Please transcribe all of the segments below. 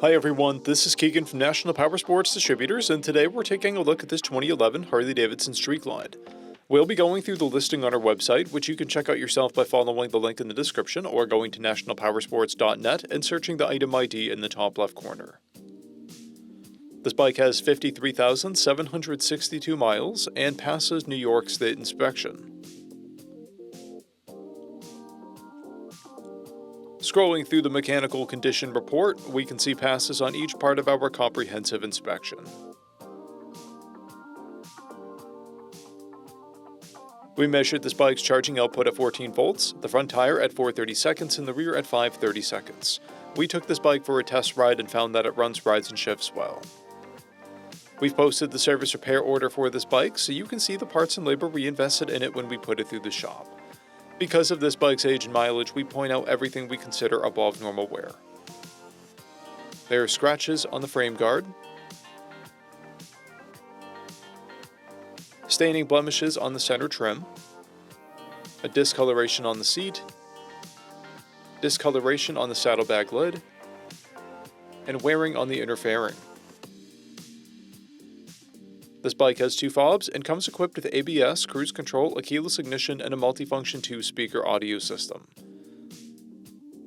Hi everyone, this is Keegan from National Powersports Distributors, and today we're taking a look at this 2011 Harley-Davidson Street Glide. We'll be going through the listing on our website, which you can check out yourself by following the link in the description or going to nationalpowersports.net and searching the item ID in the top left corner. This bike has 53,762 miles and passes New York State inspection. Scrolling through the mechanical condition report, we can see passes on each part of our comprehensive inspection. We measured this bike's charging output at 14 volts, the front tire at 430 seconds, and the rear at 530 seconds. We took this bike for a test ride and found that it runs, rides, and shifts well. We've posted the service repair order for this bike, so you can see the parts and labor we invested in it when we put it through the shop. Because of this bike's age and mileage, we point out everything we consider above normal wear. There are scratches on the frame guard, staining blemishes on the center trim, a discoloration on the seat, discoloration on the saddlebag lid, and wearing on the inner fairing. This bike has 2 fobs and comes equipped with ABS, cruise control, a keyless ignition, and a multifunction 2-speaker audio system.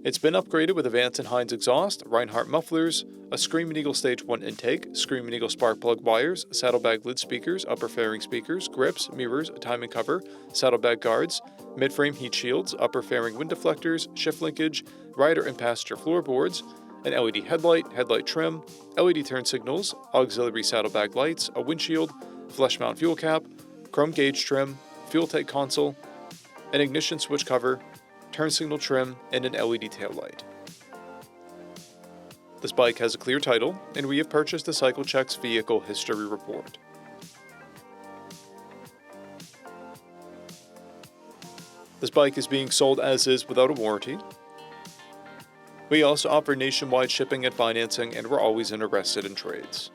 It's been upgraded with a Vance and Hines exhaust, Reinhardt mufflers, a Screaming Eagle Stage 1 intake, Screaming Eagle spark plug wires, saddlebag lid speakers, upper fairing speakers, grips, mirrors, a timing cover, saddlebag guards, mid-frame heat shields, upper fairing wind deflectors, shift linkage, rider and passenger floorboards, an LED headlight, headlight trim, LED turn signals, auxiliary saddlebag lights, a windshield, flush mount fuel cap, chrome gauge trim, fuel tank console, an ignition switch cover, turn signal trim, and an LED taillight. This bike has a clear title, and we have purchased the CycleCheck's vehicle history report. This bike is being sold as is without a warranty. We also offer nationwide shipping and financing, and we're always interested in trades.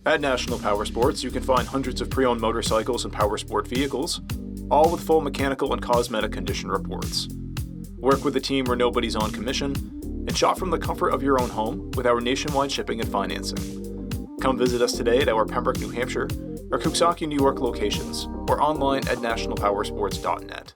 At National Powersports, you can find hundreds of pre-owned motorcycles and powersport vehicles, all with full mechanical and cosmetic condition reports. Work with a team where nobody's on commission, and shop from the comfort of your own home with our nationwide shipping and financing. Come visit us today at our Pembroke, New Hampshire, or Coxsackie, New York locations, or online at nationalpowersports.net.